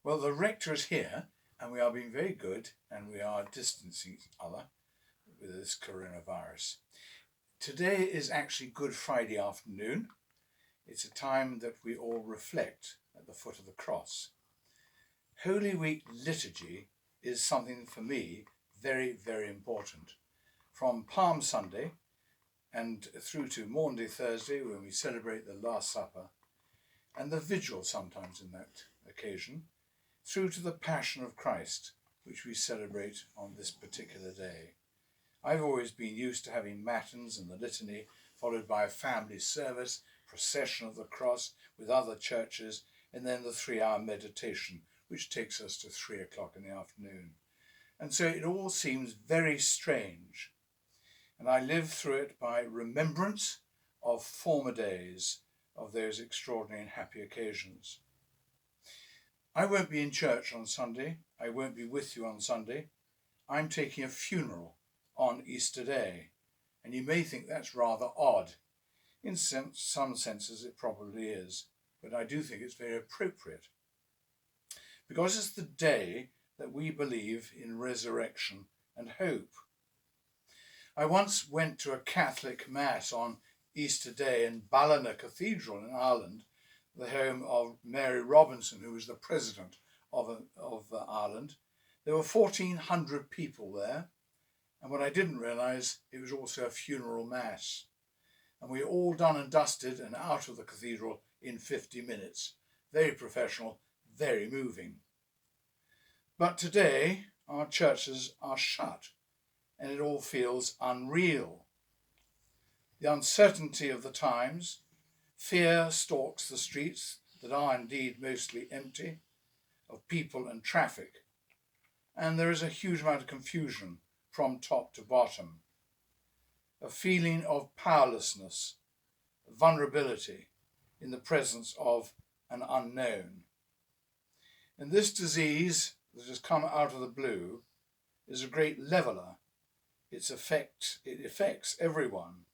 Well, the rector is here, and we are being very good, and we are distancing each other with this coronavirus. Today is actually Good Friday afternoon. It's a time that we all reflect at the foot of the cross. Holy Week liturgy is something for me very, very important. From Palm Sunday and through to Maundy Thursday, when we celebrate the Last Supper, and the vigil sometimes in that occasion, through to the Passion of Christ, which we celebrate on this particular day. I've always been used to having matins and the litany, followed by a family service, procession of the cross with other churches, and then the 3-hour meditation, which takes us to 3 o'clock in the afternoon. And so it all seems very strange. And I live through it by remembrance of former days, of those extraordinary and happy occasions. I won't be in church on Sunday. I won't be with you on Sunday. I'm taking a funeral on Easter Day, and you may think that's rather odd. In some senses it probably is, but I do think it's very appropriate, because it's the day that we believe in resurrection and hope. I once went to a Catholic Mass on Easter Day in Ballina Cathedral in Ireland, the home of Mary Robinson, who was the president of Ireland. There were 1,400 people there, and what I didn't realise, it was also a funeral mass. And we were all done and dusted and out of the cathedral in 50 minutes. Very professional, very moving. But today, our churches are shut, and it all feels unreal. The uncertainty of the times, fear stalks the streets that are indeed mostly empty of people and traffic, and there is a huge amount of confusion from top to bottom. A feeling of powerlessness, vulnerability in the presence of an unknown. And this disease that has come out of the blue is a great leveller. It affects everyone,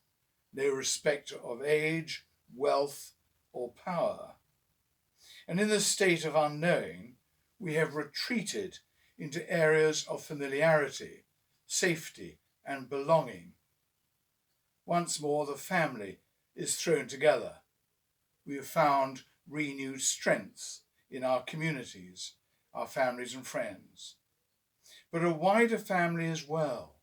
no respect of age, wealth, or power. And in this state of unknowing, we have retreated into areas of familiarity, safety, and belonging. Once more, the family is thrown together. We have found renewed strength in our communities, our families and friends, but a wider family as well.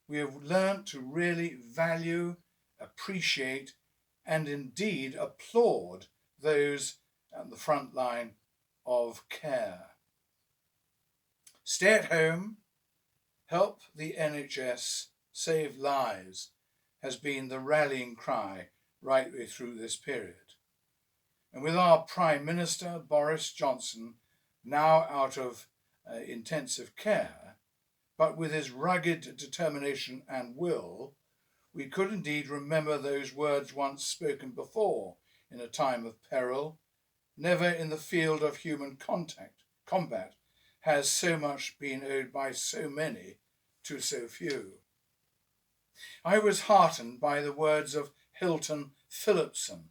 We have learnt to really value, appreciate, and indeed applaud those at the front line of care. Stay at home, help the NHS, save lives, has been the rallying cry right way through this period. And with our Prime Minister, Boris Johnson, now out of intensive care, but with his rugged determination and will, we could indeed remember those words once spoken before in a time of peril. Never in the field of human combat has so much been owed by so many to so few. I was heartened by the words of Hilton Phillipson,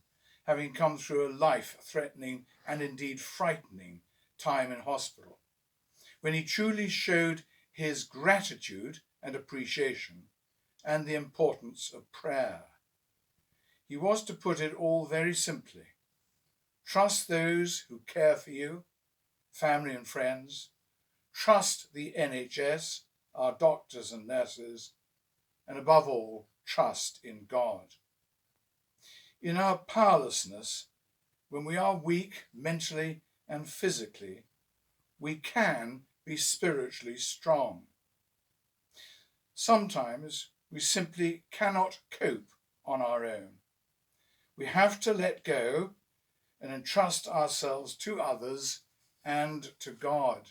having come through a life-threatening and indeed frightening time in hospital, when he truly showed his gratitude and appreciation and the importance of prayer. He was to put it all very simply. Trust those who care for you, family and friends. Trust the NHS, our doctors and nurses, and above all, trust in God. In our powerlessness, when we are weak mentally and physically, we can be spiritually strong. Sometimes we simply cannot cope on our own. We have to let go and entrust ourselves to others and to God.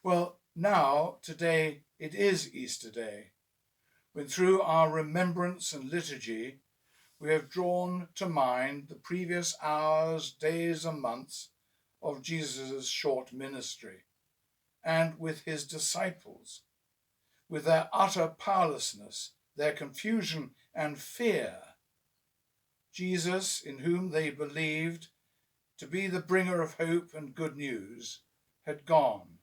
Well, now, today, it is Easter Day, when through our remembrance and liturgy, we have drawn to mind the previous hours, days, and months of Jesus' short ministry, and with his disciples, with their utter powerlessness, their confusion and fear. Jesus, in whom they believed, to be the bringer of hope and good news, had gone.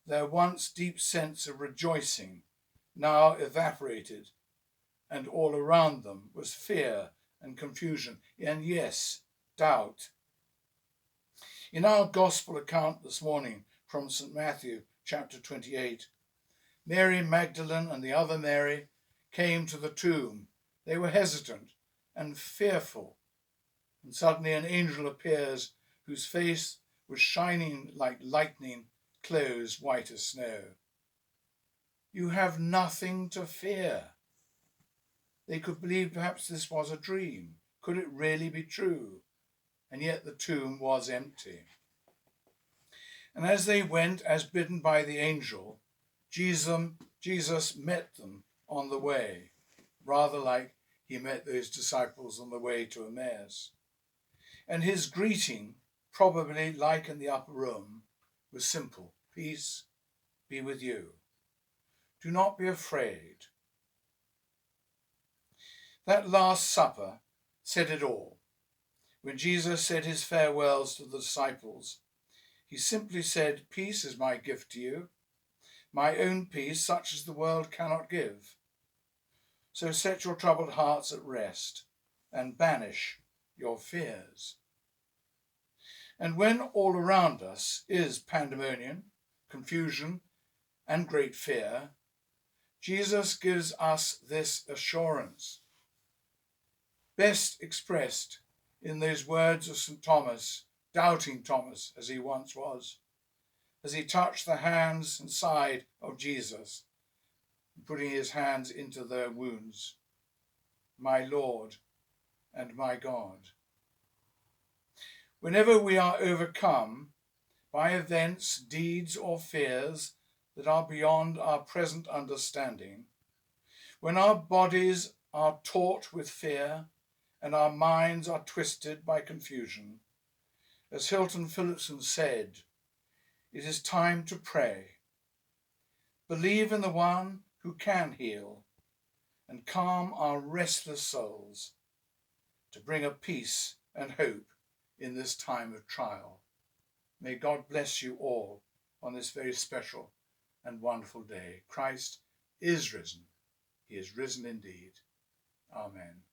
Their once deep sense of rejoicing now evaporated, and all around them was fear and confusion, and yes, doubt. In our Gospel account this morning from St. Matthew chapter 28, Mary Magdalene and the other Mary came to the tomb. They were hesitant and fearful, and suddenly an angel appears whose face was shining like lightning, clothes white as snow. You have nothing to fear. They could believe perhaps this was a dream. Could it really be true? And yet the tomb was empty. And as they went, as bidden by the angel, Jesus met them on the way, rather like he met those disciples on the way to Emmaus. And his greeting, probably like in the upper room, was simple. Peace be with you. Do not be afraid. That Last Supper said it all. When Jesus said his farewells to the disciples, he simply said, peace is my gift to you, my own peace, such as the world cannot give. So set your troubled hearts at rest and banish your fears. And when all around us is pandemonium, confusion, and great fear, Jesus gives us this assurance, best expressed in those words of St. Thomas, doubting Thomas as he once was, as he touched the hands and side of Jesus, putting his hands into their wounds. My Lord and my God. Whenever we are overcome by events, deeds, or fears that are beyond our present understanding, when our bodies are taut with fear and our minds are twisted by confusion, as Hilton Phillipson said, it is time to pray. Believe in the one who can heal and calm our restless souls, to bring a peace and hope in this time of trial. May God bless you all on this very special and wonderful day. Christ is risen. He is risen indeed. Amen.